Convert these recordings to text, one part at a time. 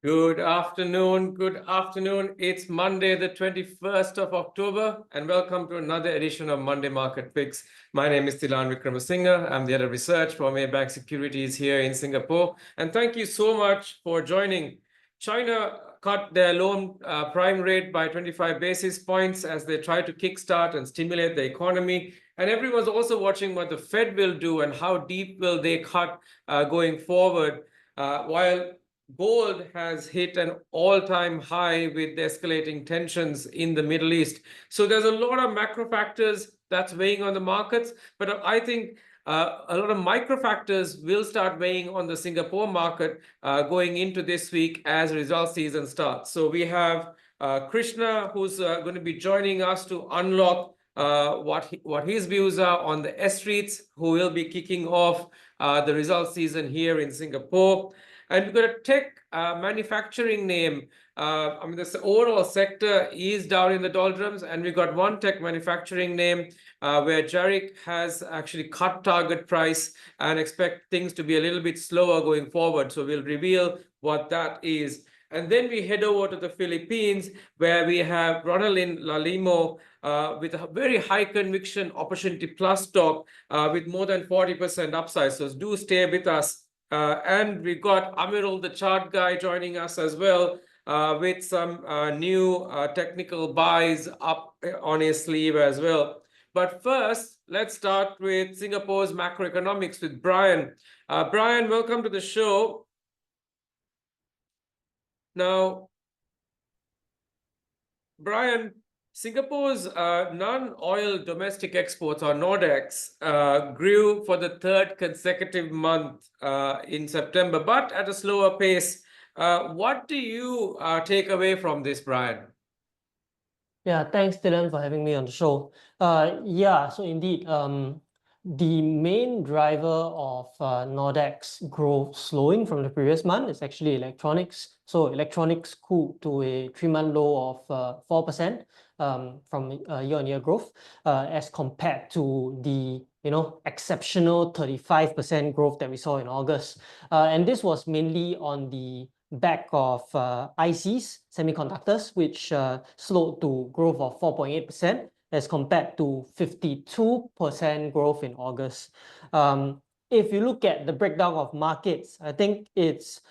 Good afternoon. Good afternoon. It's Monday, the 21st of October, and welcome to another edition of Monday Market Picks. My name is Thilan Wickramasinghe. I'm the head of research for Maybank Securities here in Singapore. And thank you so much for joining. China cut their loan prime rate by 25 basis points as they try to kickstart and stimulate the economy. And everyone's also watching what the Fed will do and how deep will they cut going forward. While gold has hit an all-time high with escalating tensions in the Middle East. So there's a lot of macro factors that's weighing on the markets, but I think a lot of micro factors will start weighing on the Singapore market going into this week as results season starts. So we have Krishna, who's going to be joining us to unlock what his views are on the S-REITs, who will be kicking off the results season here in Singapore. And we've got a tech manufacturing name. The overall sector is down in the doldrums, and we've got one tech manufacturing name where Jarek has actually cut target price and expect things to be a little bit slower going forward. So we'll reveal what that is. And then we head over to the Philippines, where we have Ronaldin Lalimo with a very high conviction opportunity plus stock with more than 40% upside. So do stay with us. And we got Amirul, the chart guy, joining us as well with some new technical buys up on his sleeve as well. But first, let's start with Singapore's macroeconomics with Brian. Brian, welcome to the show. Now, Brian, Singapore's non-oil domestic exports, or NODEX, grew for the third consecutive month in September, but at a slower pace. What do you take away from this, Brian? Yeah, thanks, Dylan, for having me on the show. So indeed, the main driver of NODEX growth slowing from the previous month is actually electronics. So electronics cooled to a 3-month low of 4% from year-on-year growth as compared to the exceptional 35% growth that we saw in August. And this was mainly on the back of ICs, semiconductors, which slowed to growth of 4.8% as compared to 52% growth in August. If you look at the breakdown of markets, I think it's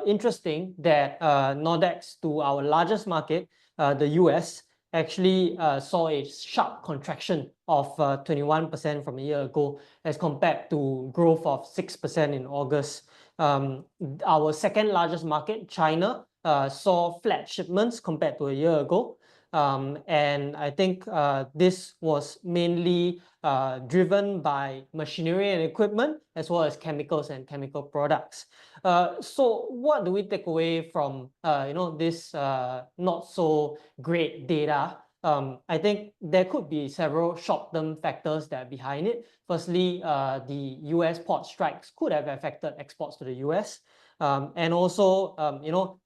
interesting that NODEX, to our largest market, the US, actually saw a sharp contraction of 21% from a year ago as compared to growth of 6% in August. Our second largest market, China, saw flat shipments compared to a year ago. And I think this was mainly driven by machinery and equipment, as well as chemicals and chemical products. So what do we take away from this not so great data? I think there could be several short-term factors that are behind it. Firstly, the US port strikes could have affected exports to the US. And also,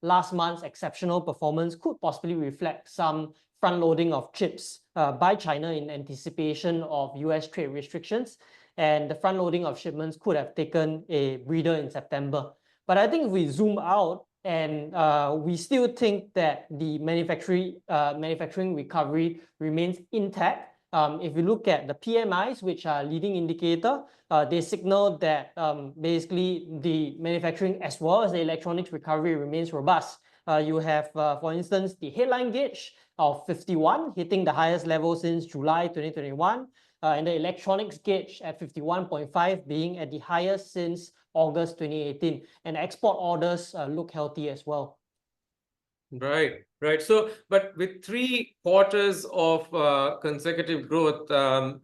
last month's exceptional performance could possibly reflect some front-loading of chips by China in anticipation of US trade restrictions. And the front-loading of shipments could have taken a breather in September. But I think if we zoom out, and we still think that the manufacturing recovery remains intact. If you look at the PMIs, which are a leading indicator, they signal that basically the manufacturing as well as the electronics recovery remains robust. You have, for instance, the headline gauge of 51 hitting the highest level since July 2021, and the electronics gauge at 51.5 being at the highest since August 2018, and export orders look healthy as well. Right. So, but with 3 quarters of consecutive growth,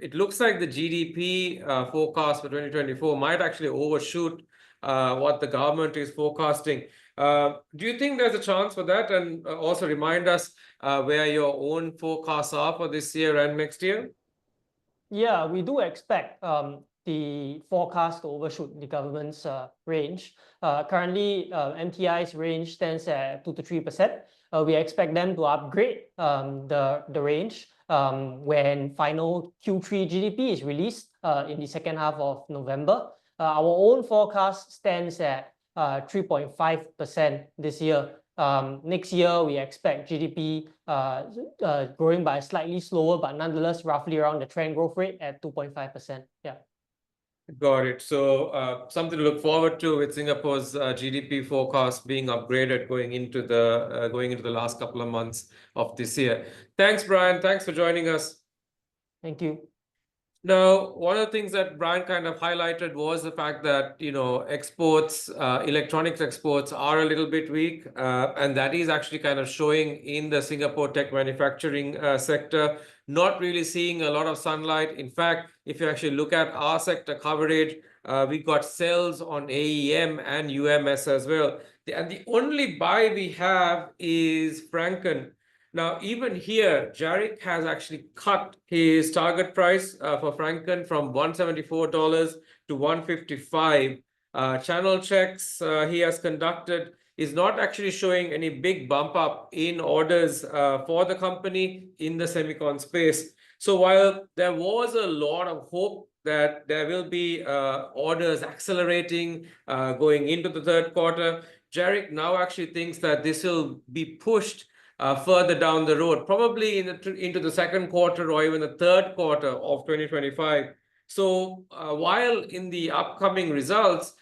it looks like the GDP forecast for 2024 might actually overshoot what the government is forecasting. Do you think there's a chance for that? And also remind us where your own forecasts are for this year and next year? Yeah, we do expect the forecast to overshoot the government's range. Currently, MTI's range stands at 2 to 3%. We expect them to upgrade the range when final Q3 GDP is released in the second half of November. Our own forecast stands at 3.5% this year. Next year, we expect GDP growing by slightly slower, but nonetheless roughly around the trend growth rate at 2.5%. Yeah. Got it. So something to look forward to with Singapore's GDP forecast being upgraded going into the last couple of months of this year. Thanks, Brian. Thanks for joining us. Thank you. Now, one of the things that Brian kind of highlighted was the fact that, exports, electronics exports are a little bit weak, and that is actually kind of showing in the Singapore tech manufacturing sector, not really seeing a lot of sunlight. In fact, if you actually look at our sector coverage, we got sales on AEM and UMS as well. And the only buy we have is Frencken. Now, even here, Jarek has actually cut his target price for Frencken from $174 to $155. Channel checks he has conducted is not actually showing any big bump up in orders for the company in the semicon space. So while there was a lot of hope that there will be orders accelerating going into the third quarter, Jarek now actually thinks that this will be pushed further down the road, probably into the second quarter or even the third quarter of 2025. So while in the upcoming results,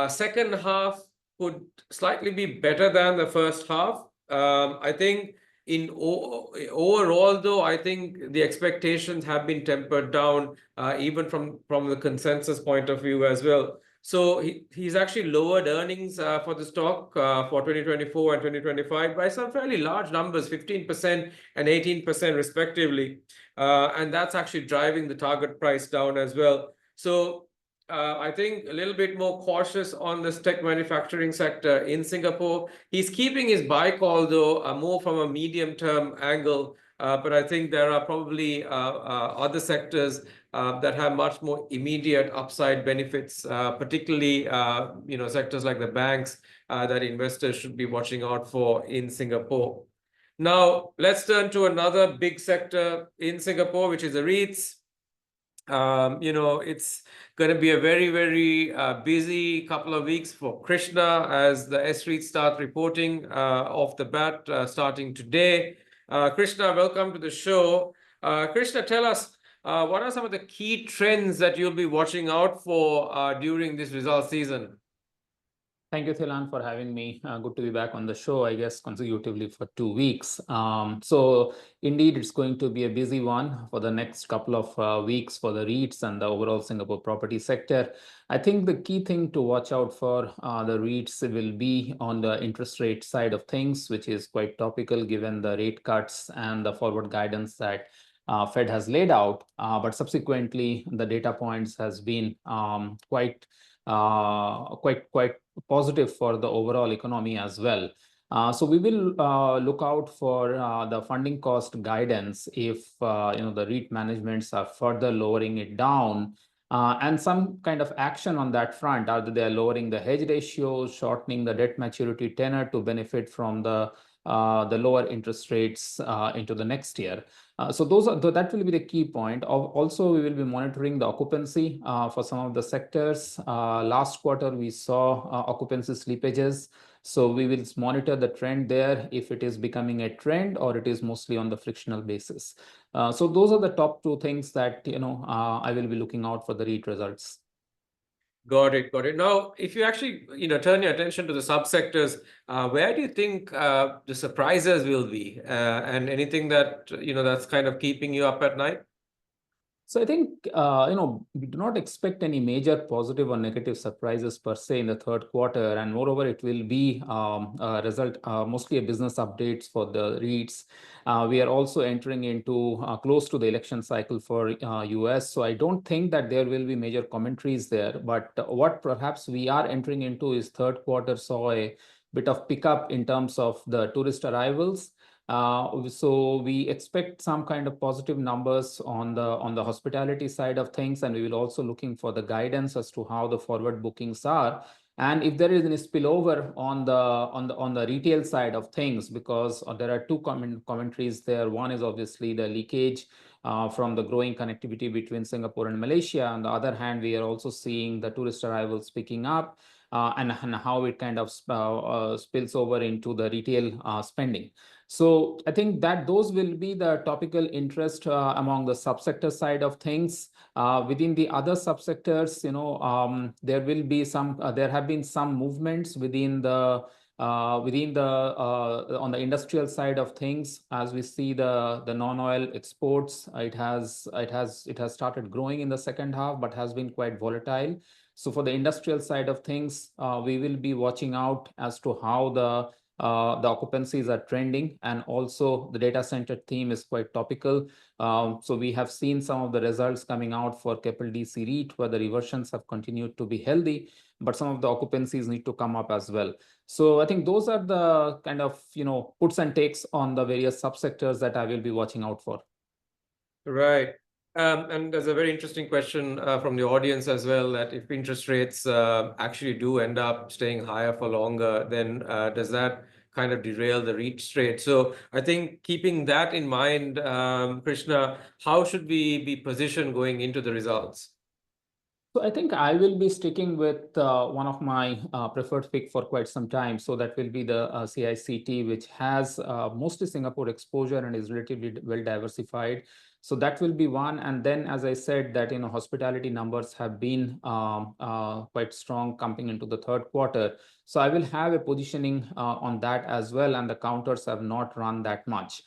second half could slightly be better than the first half. I think overall, though, I think the expectations have been tempered down, even from the consensus point of view as well. So he's actually lowered earnings for the stock for 2024 and 2025 by some fairly large numbers, 15% and 18% respectively. And that's actually driving the target price down as well. So I think a little bit more cautious on this tech manufacturing sector in Singapore. He's keeping his buy call, though, more from a medium-term angle. But I think there are probably other sectors that have much more immediate upside benefits, particularly sectors like the banks that investors should be watching out for in Singapore. Now, let's turn to another big sector in Singapore, which is the REITs. It's going to be a very, very busy couple of weeks for Krishna as the S-REITs start reporting off the bat starting today. Krishna, welcome to the show. Krishna, tell us, what are some of the key trends that you'll be watching out for during this result season? Thank you, Thilan, for having me. Good to be back on the show, I guess, consecutively for 2 weeks. So indeed, it's going to be a busy one for the next couple of weeks for the REITs and the overall Singapore property sector. I think the key thing to watch out for the REITs will be on the interest rate side of things, which is quite topical given the rate cuts and the forward guidance that Fed has laid out. But subsequently, the data points has been quite positive for the overall economy as well. So we will look out for the funding cost guidance if the REIT managements are further lowering it down, and some kind of action on that front. Either they are lowering the hedge ratios, shortening the debt maturity tenor to benefit from the lower interest rates into the next year. So that will be the key point. Also, we will be monitoring the occupancy for some of the sectors. Last quarter, we saw occupancy slippages. So we will monitor the trend there if it is becoming a trend or it is mostly on the frictional basis. So those are the top 2 things that I will be looking out for the REIT results. Got it. Now, if you actually turn your attention to the subsectors, where do you think the surprises will be, and anything that that's kind of keeping you up at night? So I think we do not expect any major positive or negative surprises per se in the third quarter, and moreover, it will be a result mostly a business updates for the REITs. We are also entering into close to the election cycle for US, so I don't think that there will be major commentaries there. But what perhaps we are entering into is third quarter saw a bit of pickup in terms of the tourist arrivals. So we expect some kind of positive numbers on the hospitality side of things, and we will also looking for the guidance as to how the forward bookings are, and if there is any spillover on the retail side of things, because there are 2 commentaries there. One is obviously the leakage from the growing connectivity between Singapore and Malaysia. On the other hand, we are also seeing the tourist arrivals picking up. and how it kind of spills over into the retail spending. So I think that those will be the topical interest among the subsector side of things. Within the other subsectors, there will be some. There have been some movements within the on the industrial side of things. As we see the non-oil exports, it has started growing in the second half, but has been quite volatile. So for the industrial side of things, we will be watching out as to how the occupancies are trending, and also the data center theme is quite topical. So we have seen some of the results coming out for Keppel DC REIT, where the reversions have continued to be healthy, but some of the occupancies need to come up as well. So I think those are the kind of puts and takes on the various subsectors that I will be watching out for. Right. And there's a very interesting question from the audience as well, that if interest rates actually do end up staying higher for longer, then does that kind of derail the REIT trade? So I think keeping that in mind, Krishna, how should we be positioned going into the results? So I think I will be sticking with one of my preferred pick for quite some time. So that will be the CICT, which has mostly Singapore exposure and is relatively well diversified. So that will be one. And then, as I said, that hospitality numbers have been quite strong coming into the third quarter. So I will have a positioning on that as well, and the counters have not run that much.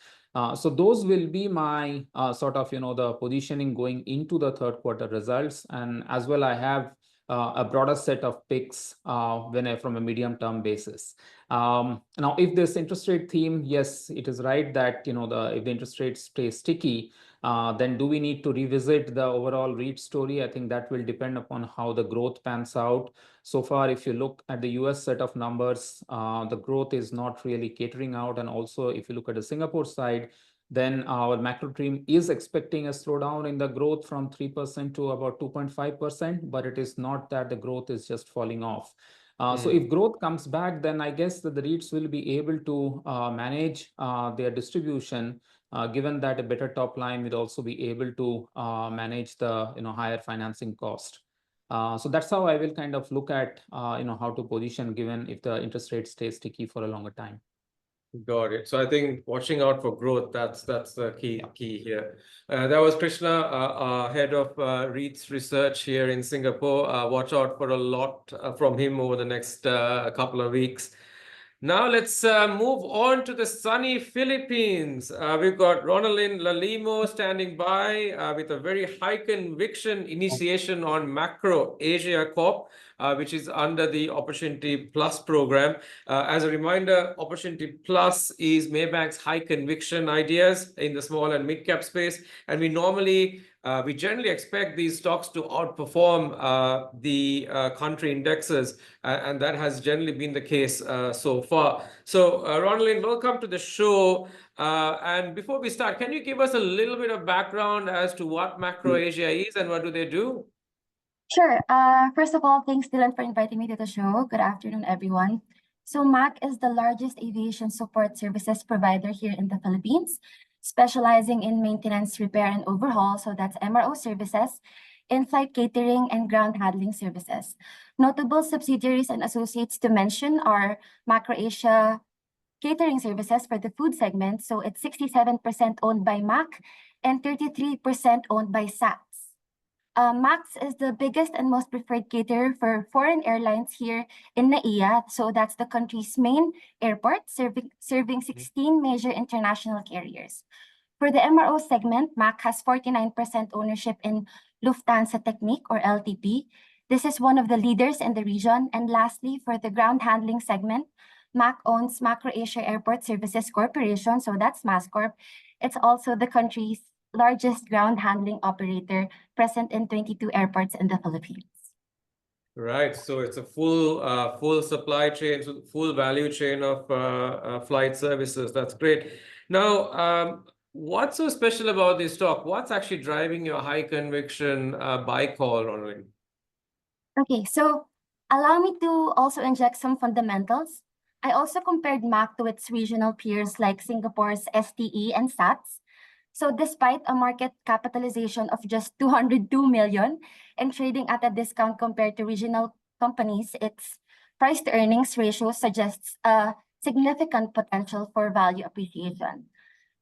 So those will be my sort of the positioning going into the third quarter results, and as well I have a broader set of picks from a medium term basis. Now, if this interest rate theme, yes, it is right that if the interest rates stay sticky, then do we need to revisit the overall REIT story? I think that will depend upon how the growth pans out. So far, if you look at the US set of numbers, the growth is not really catering out. And also, if you look at the Singapore side, then our macro team is expecting a slowdown in the growth from 3% to about 2.5%, but it is not that the growth is just falling off. So if growth comes back, then I guess that the REITs will be able to manage their distribution, given that a better top line will also be able to manage the higher financing cost. So that's how I will kind of look at how to position, given if the interest rate stays sticky for a longer time. Got it. So I think watching out for growth, that's the key here. That was Krishna, head of REITs research here in Singapore. Watch out for a lot from him over the next couple of weeks. Now let's move on to the sunny Philippines. We've got Ronaldin Lalimo standing by with a very high conviction initiation on Macroeconomics Corp, which is under the Opportunity Plus program. As a reminder, Opportunity Plus is Maybank's high conviction ideas in the small and mid cap space, and we generally expect these stocks to outperform the country indexes, and that has generally been the case so far. So, Ronaldin, welcome to the show. And before we start, can you give us a little bit of background as to what Macroeconomics is and what do they do? Sure. First of all, thanks, Dylan, for inviting me to the show. Good afternoon, everyone. So MAC is the largest aviation support services provider here in the Philippines, specializing in maintenance, repair, and overhaul. So that's MRO services, in-flight catering, and ground handling services. Notable subsidiaries and associates to mention are Macroasia Catering Services for the food segment. So it's 67% owned by MAC and 33% owned by SATS. MAX is the biggest and most preferred caterer for foreign airlines here in NAIA. So that's the country's main airport, serving 16 major international carriers. For the MRO segment, MAC has 49% ownership in Lufthansa Technik, or LTP. This is one of the leaders in the region. And lastly, for the ground handling segment, MAC owns Macroasia Airport Services Corporation, so that's MASCorp. It's also the country's largest ground handling operator, present in 22 airports in the Philippines. Right. So it's a full supply chain, full value chain of flight services. That's great. Now, what's so special about this stock? What's actually driving your high conviction buy call, Ronaldin? Okay, so allow me to also inject some fundamentals. I also compared MAC to its regional peers like Singapore's STE and SATS. So despite a market capitalization of just 202 million and trading at a discount compared to regional companies, its price to earnings ratio suggests a significant potential for value appreciation.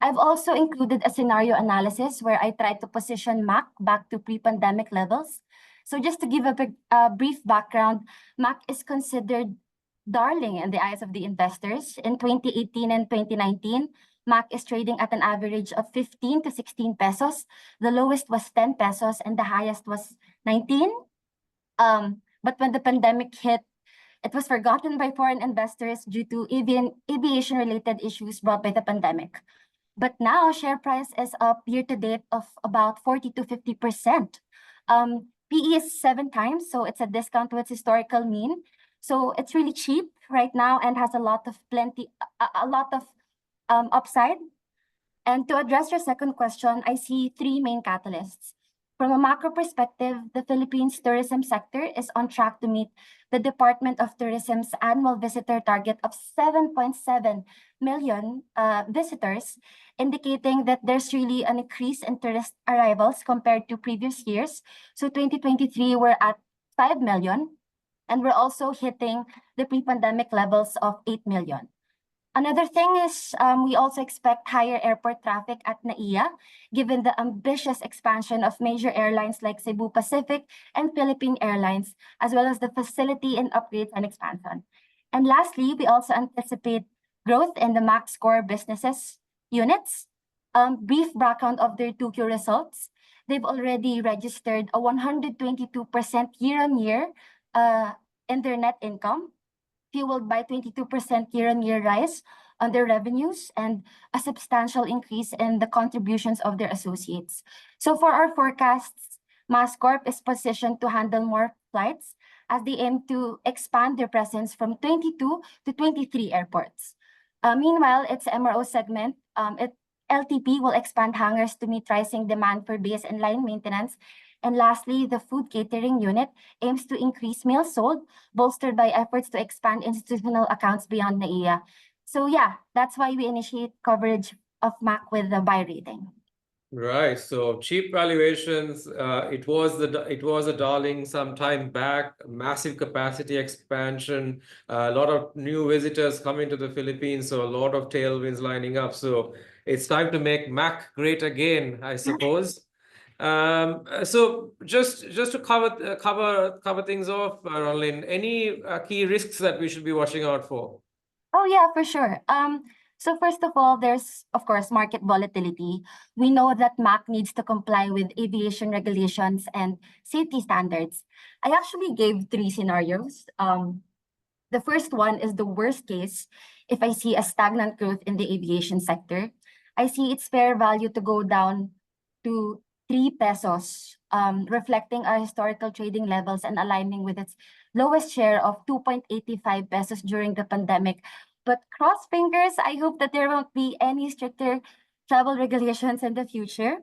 I've also included a scenario analysis where I tried to position MAC back to pre-pandemic levels. So just to give a brief background, MAC is considered darling in the eyes of the investors. In 2018 and 2019, MAC is trading at an average of 15 to 16 pesos. The lowest was 10 pesos and the highest was 19. But when the pandemic hit, it was forgotten by foreign investors due to aviation-related issues brought by the pandemic. But now share price is up year to date of about 40 to 50%. PE is 7 times, so it's a discount to its historical mean. So it's really cheap right now and has a lot of upside. And to address your second question, I see 3 main catalysts. From a macro perspective, the Philippines tourism sector is on track to meet the Department of Tourism's annual visitor target of 7.7 million visitors, indicating that there's really an increase in tourist arrivals compared to previous years. So 2023, we're at 5 million, and we're also hitting the pre-pandemic levels of 8 million. Another thing is we also expect higher airport traffic at NAIA, given the ambitious expansion of major airlines like Cebu Pacific and Philippine Airlines, as well as the facility and upgrades and expansion. And lastly, we also anticipate growth in the MAC's core businesses units. Brief background of their 2Q results. They've already registered a 122% year-on-year in their net income, fueled by 22% year-on-year rise on their revenues and a substantial increase in the contributions of their associates. So for our forecasts, MAS Corp is positioned to handle more flights as they aim to expand their presence from 22 to 23 airports. Meanwhile, its MRO segment, LTP will expand hangars to meet rising demand for base and line maintenance. And lastly, the food catering unit aims to increase meals sold, bolstered by efforts to expand institutional accounts beyond NAIA. So yeah, that's why we initiate coverage of MAC with the buy rating. Right. So cheap valuations. It was a darling some time back. Massive capacity expansion. A lot of new visitors coming to the Philippines. So a lot of tailwinds lining up. So it's time to make MAC great again, I suppose. So just to cover things off, Ronlyn, any key risks that we should be watching out for? Oh yeah, for sure. So first of all, there's of course market volatility. We know that MAC needs to comply with aviation regulations and safety standards. I actually gave 3 scenarios. The first one is the worst case. If I see a stagnant growth in the aviation sector, I see its fair value to go down to 3 pesos, reflecting our historical trading levels and aligning with its lowest share of 2.85 pesos during the pandemic. But cross fingers, I hope that there won't be any stricter travel regulations in the future.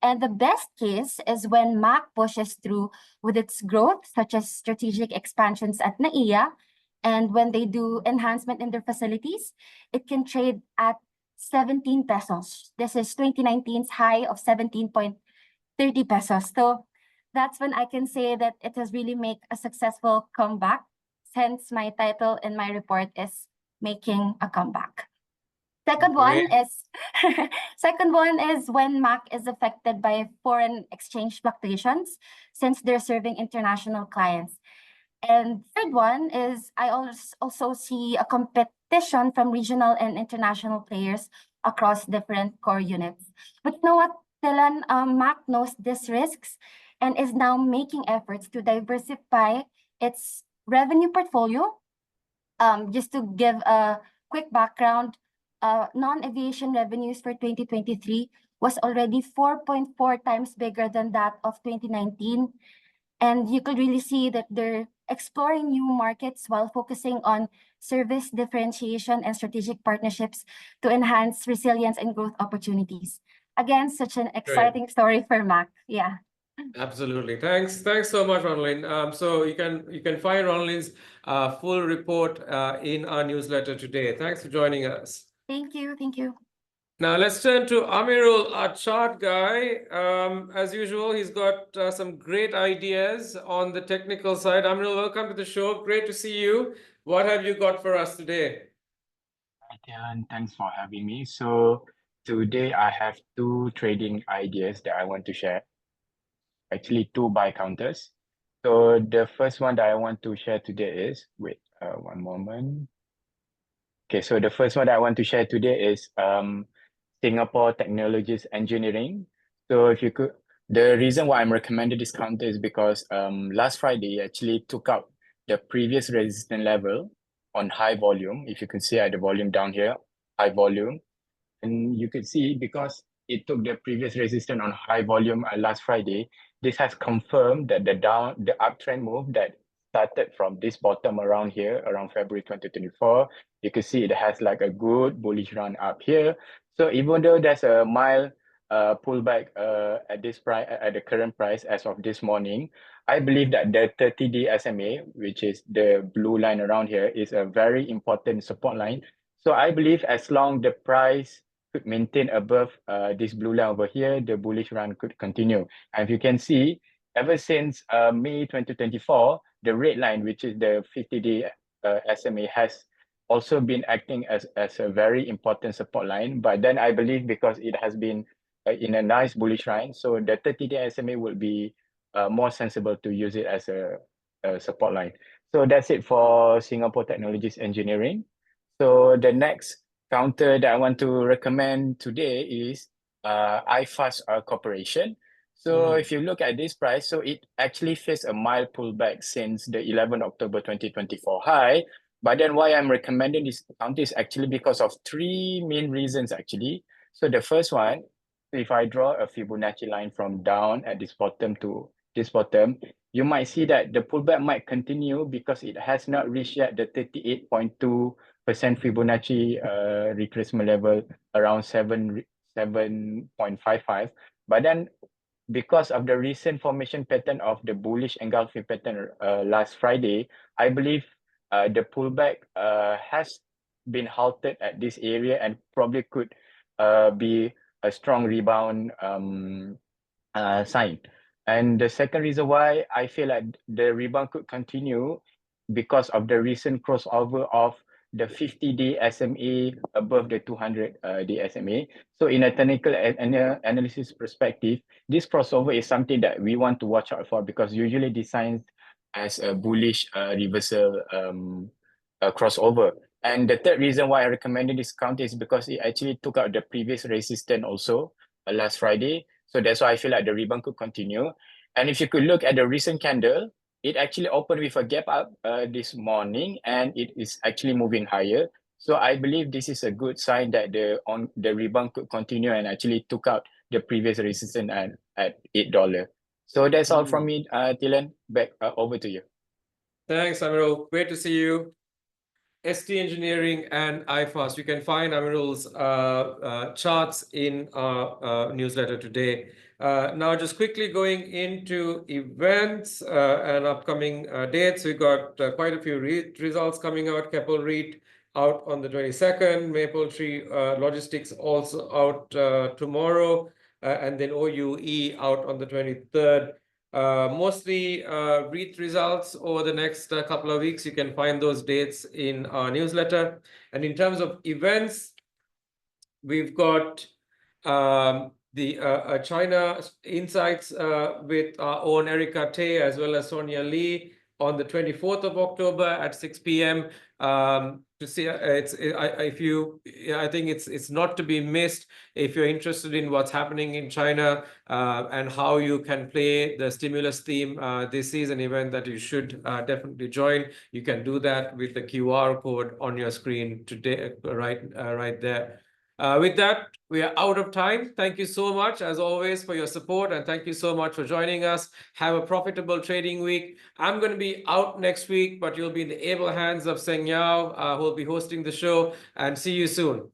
And the best case is when MAC pushes through with its growth, such as strategic expansions at NAIA, and when they do enhancement in their facilities, it can trade at 17 pesos. This is 2019's high of 17.30 pesos. So that's when I can say that it has really made a successful comeback, since my title in my report is making a comeback. Second one is when MAC is affected by foreign exchange fluctuations, since they're serving international clients. And third one is I also see a competition from regional and international players across different core units. But you know what, Dylan, MAC knows these risks and is now making efforts to diversify its revenue portfolio. Just to give a quick background, non-aviation revenues for 2023 was already 4.4 times bigger than that of 2019. And you could really see that they're exploring new markets while focusing on service differentiation and strategic partnerships to enhance resilience and growth opportunities. Again, such an exciting story for MAC. Yeah. Absolutely. Thanks so much, Ronlyn. So you can find Ronlyn's full report in our newsletter today. Thanks for joining us. Thank you. Thank you. Now let's turn to Amirul, our chart guy. As usual, he's got some great ideas on the technical side. Amirul, welcome to the show. Great to see you. What have you got for us today? Hi, Dylan. Thanks for having me. So today I have two trading ideas that I want to share. Actually, two buy counters. So the first one that I want to share today is, wait, one moment. Okay, so the first one that I want to share today is Singapore Technologies Engineering. So if you could, the reason why I'm recommending this counter is because last Friday it actually took out the previous resistance level on high volume. If you can see at the volume down here, high volume. And you could see because it took the previous resistance on high volume last Friday, this has confirmed that the uptrend move that started from this bottom around here, around February 2024. You can see it has like a good bullish run up here. So even though there's a mild pullback at this price, at the current price as of this morning, I believe that the 30-day SMA, which is the blue line around here, is a very important support line. So I believe as long the price could maintain above this blue line over here, the bullish run could continue. And if you can see, ever since May 2024, the red line, which is the 50-day SMA, has also been acting as a very important support line. But then I believe because it has been in a nice bullish line, so the 30-day SMA would be more sensible to use it as a support line. So that's it for Singapore Technologies Engineering. So the next counter that I want to recommend today is iFAST Corporation. So if you look at this price, so it actually faced a mild pullback since the 11 October 2024 high. But then why I'm recommending this counter is actually because of three main reasons actually. So the first one, if I draw a Fibonacci line from down at this bottom to this bottom, you might see that the pullback might continue because it has not reached yet the 38.2% Fibonacci retracement level around 7.55. But then because of the recent formation pattern of the bullish engulfing pattern last Friday, I believe the pullback has been halted at this area and probably could be a strong rebound sign. And the second reason why I feel like the rebound could continue because of the recent crossover of the 50-day SMA above the 200-day SMA. So in a technical analysis perspective, this crossover is something that we want to watch out for because usually designed as a bullish reversal crossover. And the third reason why I recommended this counter is because it actually took out the previous resistance also last Friday. So that's why I feel like the rebound could continue. And if you could look at the recent candle, it actually opened with a gap up this morning and it is actually moving higher. So I believe this is a good sign that the rebound could continue and actually took out the previous resistance at $8. So that's all from me, Dylan. Back over to you. Thanks, Amirul. Great to see you. ST Engineering and iFAST. You can find Amirul's charts in our newsletter today. Now, just quickly going into events and upcoming dates, we got quite a few REIT results coming out. Keppel REIT out on the 22nd, Mapletree Logistics also out tomorrow, and then OUE out on the 23rd. Mostly REIT results over the next couple of weeks. You can find those dates in our newsletter. And in terms of events, we've got the China Insights with our own Erica Tay as well as Sonia Lee on the 24th of October at 6 p.m. To see I think it's not to be missed if you're interested in what's happening in China and how you can play the stimulus theme. This is an event that you should definitely join. You can do that with the QR code on your screen today, right there. With that, we are out of time. Thank you so much, as always, for your support, and thank you so much for joining us. Have a profitable trading week. I'm going to be out next week, but you'll be in the able hands of Seng Yao, who will be hosting the show, and see you soon.